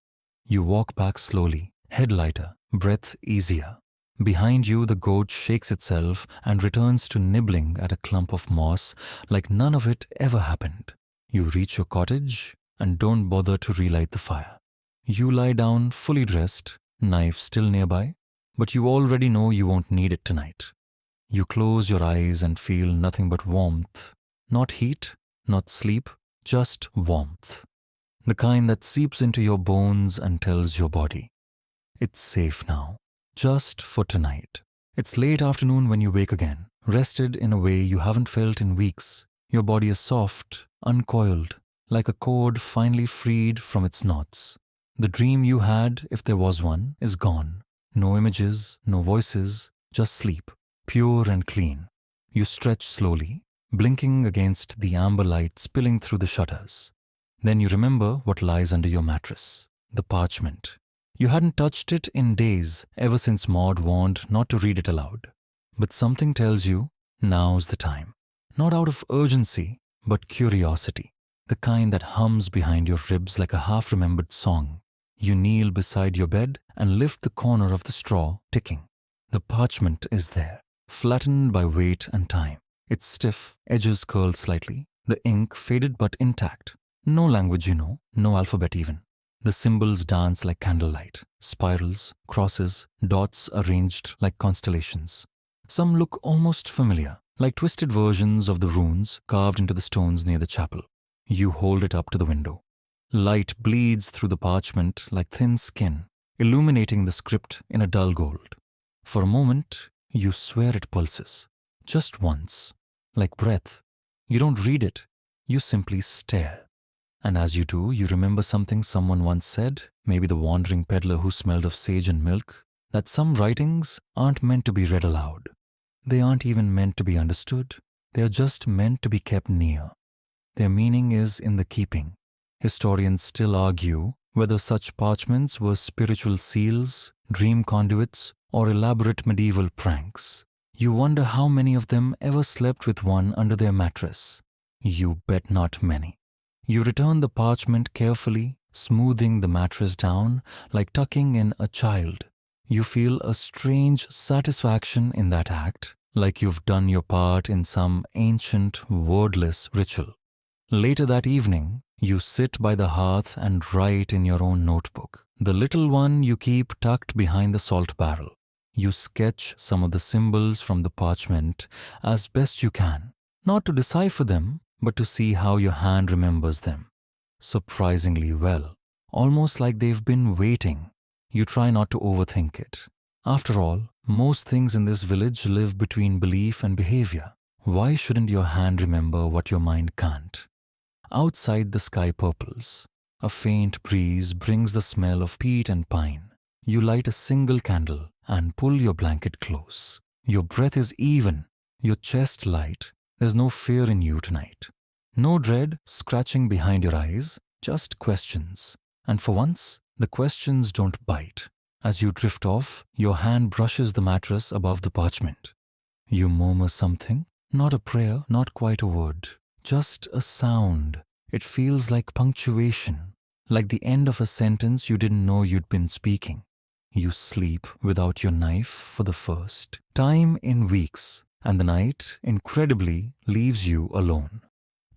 You walk back slowly, head lighter, breath easier. Behind you, the goat shakes itself and returns to nibbling at a clump of moss like none of it ever happened. You reach your cottage and don't bother to relight the fire. You lie down fully dressed, knife still nearby, but you already know you won't need it tonight. You close your eyes and feel nothing but warmth. Not heat, not sleep, just warmth. The kind that seeps into your bones and tells your body, it's safe now. Just for tonight. It's late afternoon when you wake again, rested in a way you haven't felt in weeks. Your body is soft, uncoiled, like a cord finally freed from its knots. The dream you had, if there was one, is gone. No images, no voices, just sleep, pure and clean. You stretch slowly, blinking against the amber light spilling through the shutters. Then you remember what lies under your mattress, the parchment. You hadn't touched it in days, ever since Maud warned not to read it aloud. But something tells you, now's the time. Not out of urgency, but curiosity. The kind that hums behind your ribs like a half-remembered song. You kneel beside your bed and lift the corner of the straw, ticking. The parchment is there, flattened by weight and time. Its stiff, edges curled slightly, the ink faded but intact. No language you know, no alphabet even. The symbols dance like candlelight, spirals, crosses, dots arranged like constellations. Some look almost familiar, like twisted versions of the runes carved into the stones near the chapel. You hold it up to the window. Light bleeds through the parchment like thin skin, illuminating the script in a dull gold. For a moment, you swear it pulses. Just once, like breath. You don't read it, you simply stare. And as you do, you remember something someone once said, maybe the wandering peddler who smelled of sage and milk, that some writings aren't meant to be read aloud. They aren't even meant to be understood. They are just meant to be kept near. Their meaning is in the keeping. Historians still argue whether such parchments were spiritual seals, dream conduits, or elaborate medieval pranks. You wonder how many of them ever slept with one under their mattress. You bet not many. You return the parchment carefully, smoothing the mattress down like tucking in a child. You feel a strange satisfaction in that act, like you've done your part in some ancient, wordless ritual. Later that evening, you sit by the hearth and write in your own notebook, the little one you keep tucked behind the salt barrel. You sketch some of the symbols from the parchment as best you can, not to decipher them, but to see how your hand remembers them. Surprisingly well, almost like they've been waiting. You try not to overthink it. After all, most things in this village live between belief and behavior. Why shouldn't your hand remember what your mind can't? Outside, the sky purples. A faint breeze brings the smell of peat and pine. You light a single candle and pull your blanket close. Your breath is even, your chest light. There's no fear in you tonight. No dread scratching behind your eyes, just questions. And for once, the questions don't bite. As you drift off, your hand brushes the mattress above the parchment. You murmur something, not a prayer, not quite a word, just a sound. It feels like punctuation, like the end of a sentence you didn't know you'd been speaking. You sleep without your knife for the first time in weeks, and the night, incredibly, leaves you alone.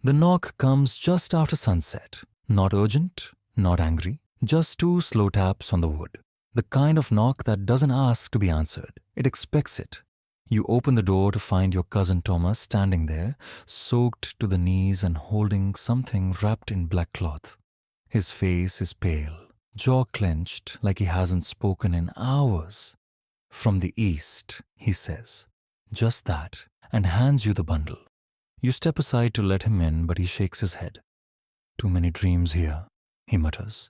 The knock comes just after sunset, not urgent, not angry, just 2 slow taps on the wood. The kind of knock that doesn't ask to be answered, it expects it. You open the door to find your cousin Thomas standing there, soaked to the knees and holding something wrapped in black cloth. His face is pale, jaw clenched like he hasn't spoken in hours. "From the east," he says. Just that, and hands you the bundle. You step aside to let him in, but he shakes his head. "Too many dreams here," he mutters.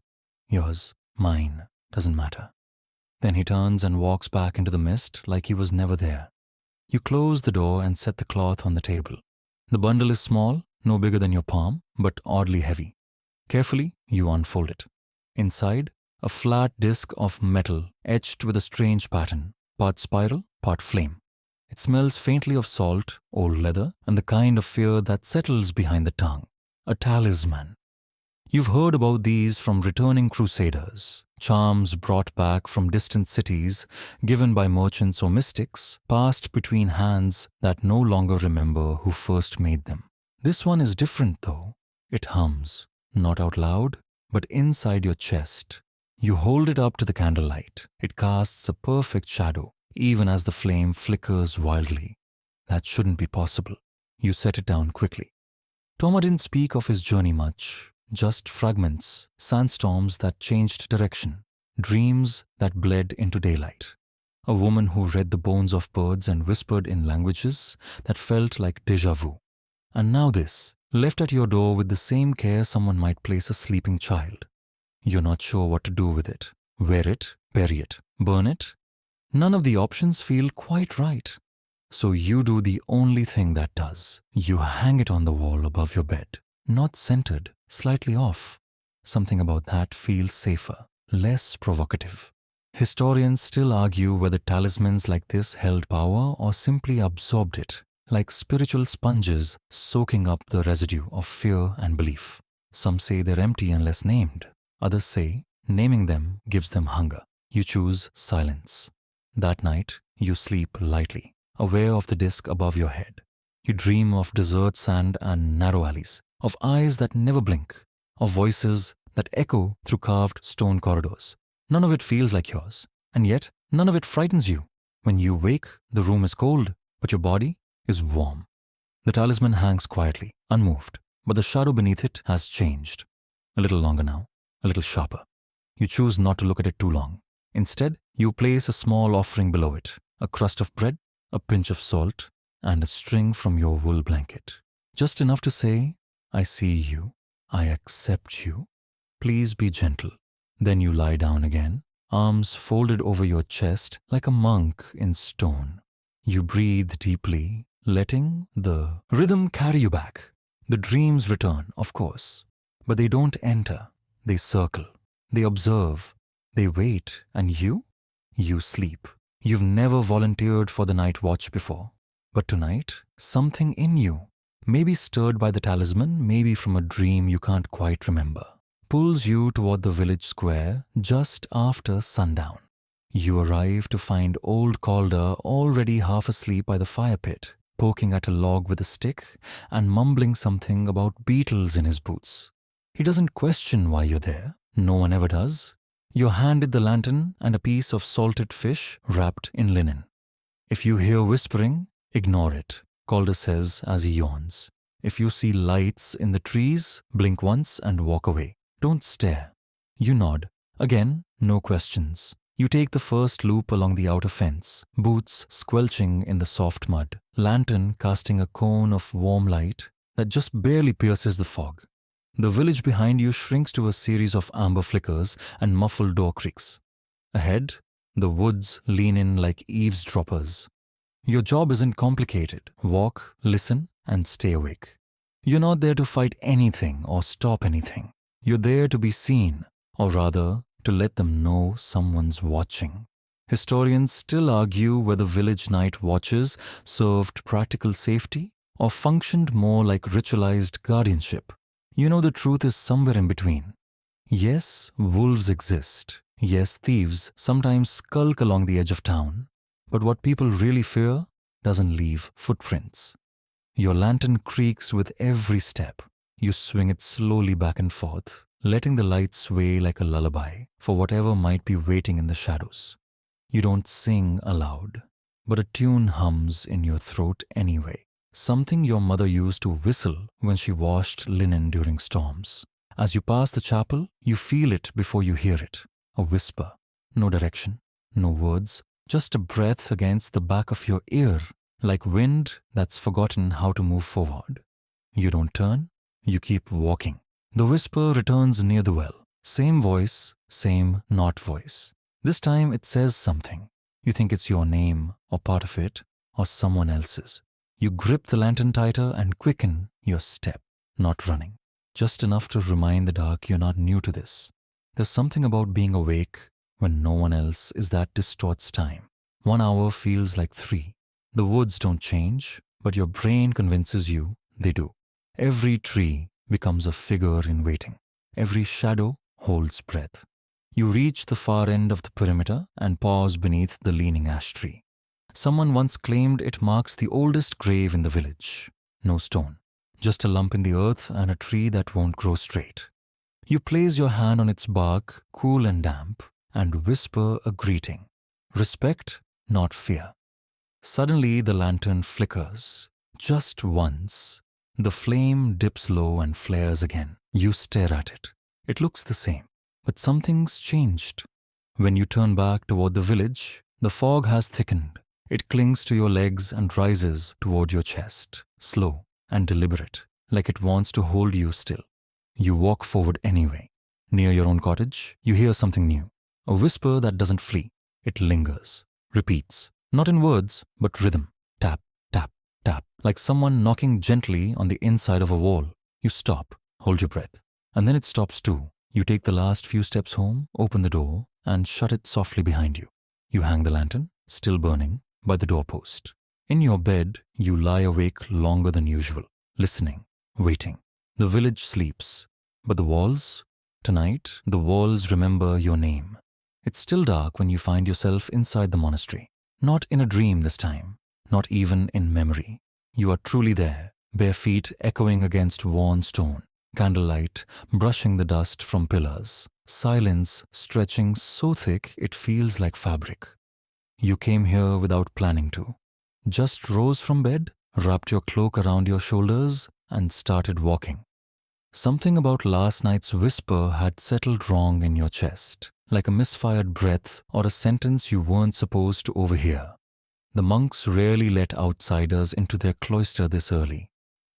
"Yours, mine, doesn't matter." Then he turns and walks back into the mist like he was never there. You close the door and set the cloth on the table. The bundle is small, no bigger than your palm, but oddly heavy. Carefully, you unfold it. Inside, a flat disc of metal etched with a strange pattern, part spiral, part flame. It smells faintly of salt, old leather, and the kind of fear that settles behind the tongue. A talisman. You've heard about these from returning crusaders, charms brought back from distant cities, given by merchants or mystics, passed between hands that no longer remember who first made them. This one is different though. It hums, not out loud, but inside your chest. You hold it up to the candlelight. It casts a perfect shadow, even as the flame flickers wildly. That shouldn't be possible. You set it down quickly. Toma didn't speak of his journey much. Just fragments, sandstorms that changed direction, dreams that bled into daylight. A woman who read the bones of birds and whispered in languages that felt like déjà vu. And now this, left at your door with the same care someone might place a sleeping child. You're not sure what to do with it. Wear it, bury it, burn it. None of the options feel quite right. So you do the only thing that does. You hang it on the wall above your bed. Not centered, slightly off. Something about that feels safer, less provocative. Historians still argue whether talismans like this held power or simply absorbed it, like spiritual sponges soaking up the residue of fear and belief. Some say they're empty unless named. Others say naming them gives them hunger. You choose silence. That night, you sleep lightly, aware of the disc above your head. You dream of desert sand and narrow alleys, of eyes that never blink, of voices that echo through carved stone corridors. None of it feels like yours, and yet none of it frightens you. When you wake, the room is cold, but your body is warm. The talisman hangs quietly, unmoved, but the shadow beneath it has changed. A little longer now, a little sharper. You choose not to look at it too long. Instead, you place a small offering below it, a crust of bread, a pinch of salt, and a string from your wool blanket. Just enough to say, "I see you, I accept you. Please be gentle." Then you lie down again, arms folded over your chest like a monk in stone. You breathe deeply, letting the rhythm carry you back. The dreams return, of course, but they don't enter. They circle. They observe. They wait. And you? You sleep. You've never volunteered for the night watch before. But tonight, something in you, maybe stirred by the talisman, maybe from a dream you can't quite remember, pulls you toward the village square just after sundown. You arrive to find old Calder already half asleep by the fire pit, poking at a log with a stick and mumbling something about beetles in his boots. He doesn't question why you're there. No one ever does. You're handed the lantern and a piece of salted fish wrapped in linen. If you hear whispering, ignore it, Calder says as he yawns. If you see lights in the trees, blink once and walk away. Don't stare. You nod. Again, no questions. You take the first loop along the outer fence, boots squelching in the soft mud, lantern casting a cone of warm light that just barely pierces the fog. The village behind you shrinks to a series of amber flickers and muffled door creaks. Ahead, the woods lean in like eavesdroppers. Your job isn't complicated. Walk, listen, and stay awake. You're not there to fight anything or stop anything. You're there to be seen, or rather, to let them know someone's watching. Historians still argue whether village night watches served practical safety or functioned more like ritualized guardianship. You know, the truth is somewhere in between. Yes, wolves exist. Yes, thieves sometimes skulk along the edge of town. But what people really fear doesn't leave footprints. Your lantern creaks with every step. You swing it slowly back and forth, letting the light sway like a lullaby for whatever might be waiting in the shadows. You don't sing aloud, but a tune hums in your throat anyway. Something your mother used to whistle when she washed linen during storms. As you pass the chapel, you feel it before you hear it. A whisper. No direction, no words, just a breath against the back of your ear, like wind that's forgotten how to move forward. You don't turn, you keep walking. The whisper returns near the well. Same voice, same not voice. This time it says something. You think it's your name, or part of it, or someone else's. You grip the lantern tighter and quicken your step, not running. Just enough to remind the dark you're not new to this. There's something about being awake when no one else is that distorts time. 1 hour feels like 3. The woods don't change, but your brain convinces you they do. Every tree becomes a figure in waiting. Every shadow holds breath. You reach the far end of the perimeter and pause beneath the leaning ash tree. Someone once claimed it marks the oldest grave in the village. No stone, just a lump in the earth and a tree that won't grow straight. You place your hand on its bark, cool and damp, and whisper a greeting. Respect, not fear. Suddenly the lantern flickers. Just once. The flame dips low and flares again. You stare at it. It looks the same, but something's changed. When you turn back toward the village, the fog has thickened. It clings to your legs and rises toward your chest, slow and deliberate, like it wants to hold you still. You walk forward anyway. Near your own cottage, you hear something new. A whisper that doesn't flee. It lingers, repeats, not in words, but rhythm. Tap, tap, tap, like someone knocking gently on the inside of a wall. You stop, hold your breath, and then it stops too. You take the last few steps home, open the door, and shut it softly behind you. You hang the lantern, still burning, by the doorpost. In your bed, you lie awake longer than usual, listening, waiting. The village sleeps, but the walls? Tonight, the walls remember your name. It's still dark when you find yourself inside the monastery. Not in a dream this time, not even in memory. You are truly there, bare feet echoing against worn stone, candlelight brushing the dust from pillars, silence stretching so thick it feels like fabric. You came here without planning to. Just rose from bed, wrapped your cloak around your shoulders, and started walking. Something about last night's whisper had settled wrong in your chest, like a misfired breath or a sentence you weren't supposed to overhear. The monks rarely let outsiders into their cloister this early.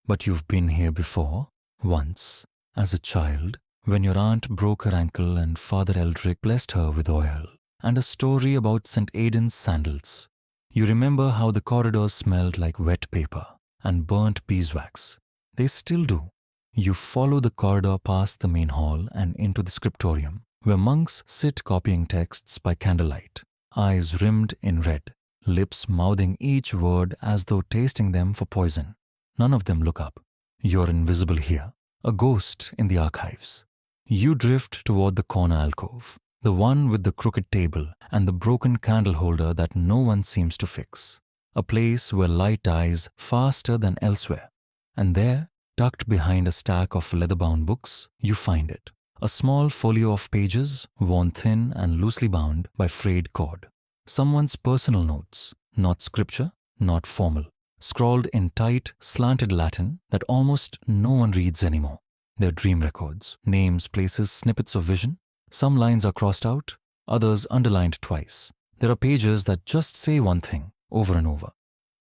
But you've been here before, once, as a child, when your aunt broke her ankle and Father Eldrick blessed her with oil, and a story about St. Aidan's sandals. You remember how the corridors smelled like wet paper and burnt beeswax. They still do. You follow the corridor past the main hall and into the scriptorium, where monks sit copying texts by candlelight, eyes rimmed in red, lips mouthing each word as though tasting them for poison. None of them look up. You're invisible here, a ghost in the archives. You drift toward the corner alcove, the one with the crooked table and the broken candle holder that no one seems to fix. A place where light dies faster than elsewhere. And there, tucked behind a stack of leather-bound books, you find it. A small folio of pages, worn thin and loosely bound by frayed cord. Someone's personal notes, not scripture, not formal, scrawled in tight, slanted Latin that almost no one reads anymore. They're dream records, names, places, snippets of vision. Some lines are crossed out, others underlined twice. There are pages that just say one thing over and over.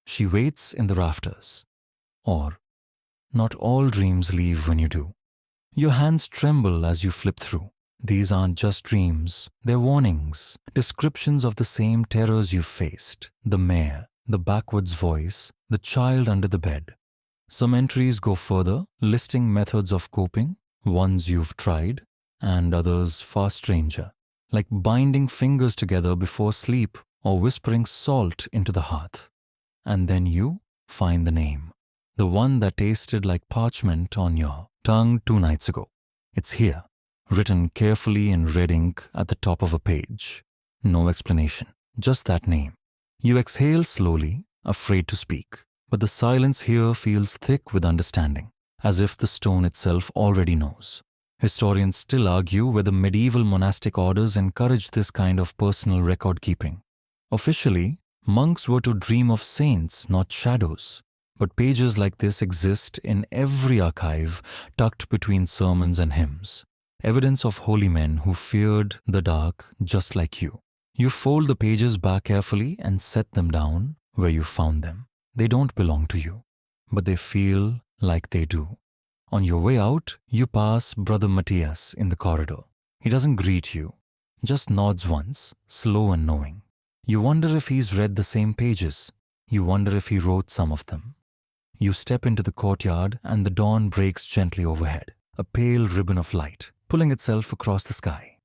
She waits in the rafters. Or, not all dreams leave when you do. Your hands tremble as you flip through. These aren't just dreams, they're warnings, descriptions of the same terrors you've faced. The mare, the backwards voice, the child under the bed. Some entries go further, listing methods of coping, ones you've tried, and others far stranger, like binding fingers together before sleep or whispering salt into the hearth. And then you find the name, the one that tasted like parchment on your tongue 2 nights ago. It's here, written carefully in red ink at the top of a page. No explanation, just that name. You exhale slowly, afraid to speak, but the silence here feels thick with understanding, as if the stone itself already knows. Historians still argue whether medieval monastic orders encouraged this kind of personal record-keeping. Officially, monks were to dream of saints, not shadows. But pages like this exist in every archive, tucked between sermons and hymns. Evidence of holy men who feared the dark just like you. You fold the pages back carefully and set them down where you found them. They don't belong to you, but they feel like they do. On your way out, you pass Brother Matthias in the corridor. He doesn't greet you, just nods once, slow and knowing. You wonder if he's read the same pages. You wonder if he wrote some of them. You step into the courtyard and the dawn breaks gently overhead, a pale ribbon of light, pulling itself across the sky.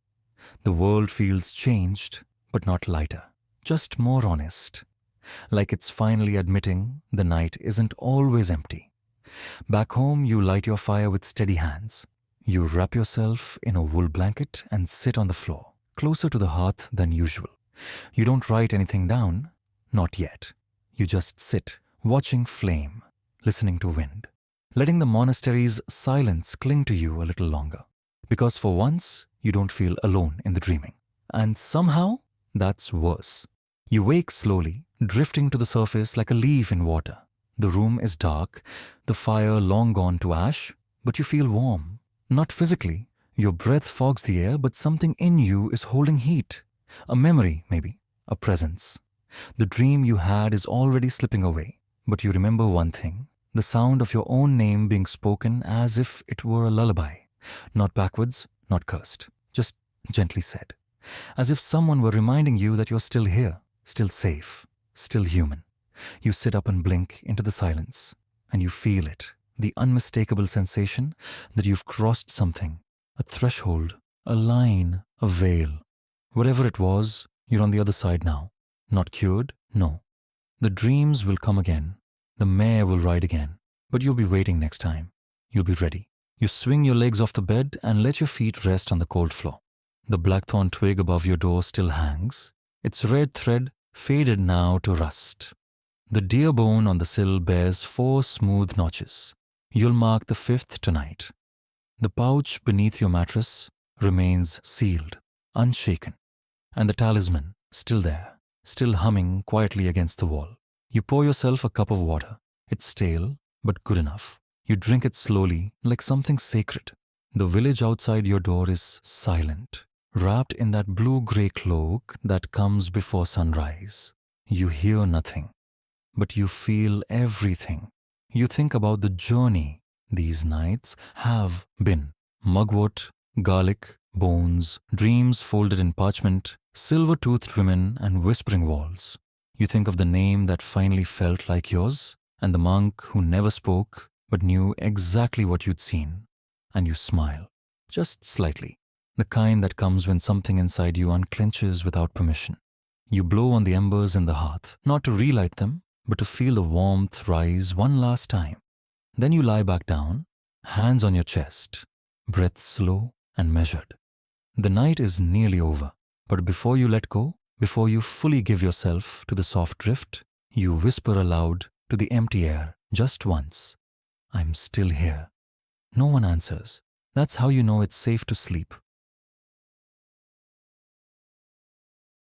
The world feels changed, but not lighter, just more honest. Like it's finally admitting the night isn't always empty. Back home, you light your fire with steady hands. You wrap yourself in a wool blanket and sit on the floor, closer to the hearth than usual. You don't write anything down, not yet. You just sit, watching flame, listening to wind, letting the monastery's silence cling to you a little longer. Because for once, you don't feel alone in the dreaming. And somehow, that's worse. You wake slowly, drifting to the surface like a leaf in water. The room is dark, the fire long gone to ash, but you feel warm. Not physically. Your breath fogs the air, but something in you is holding heat. A memory, maybe. A presence. The dream you had is already slipping away, but you remember one thing. The sound of your own name being spoken as if it were a lullaby. Not backwards, not cursed, just gently said. As if someone were reminding you that you're still here, still safe, still human. You sit up and blink into the silence, and you feel it, the unmistakable sensation that you've crossed something, a threshold, a line, a veil. Whatever it was, you're on the other side now. Not cured, no. The dreams will come again. The mare will ride again. But you'll be waiting next time. You'll be ready. You swing your legs off the bed and let your feet rest on the cold floor. The blackthorn twig above your door still hangs, its red thread faded now to rust. The deer bone on the sill bears 4 smooth notches. You'll mark the 5th tonight. The pouch beneath your mattress remains sealed, unshaken. And the talisman, still there, still humming quietly against the wall. You pour yourself a cup of water. It's stale, but good enough. You drink it slowly, like something sacred. The village outside your door is silent, wrapped in that blue-gray cloak that comes before sunrise. You hear nothing, but you feel everything. You think about the journey these nights have been. Mugwort, garlic, bones, dreams folded in parchment, silver-toothed women and whispering walls. You think of the name that finally felt like yours, and the monk who never spoke, but knew exactly what you'd seen. And you smile, just slightly, the kind that comes when something inside you unclenches without permission. You blow on the embers in the hearth, not to relight them, but to feel the warmth rise one last time. Then you lie back down, hands on your chest, breath slow and measured. The night is nearly over, but before you let go, before you fully give yourself to the soft drift, you whisper aloud to the empty air just once, "I'm still here." No one answers. That's how you know it's safe to sleep.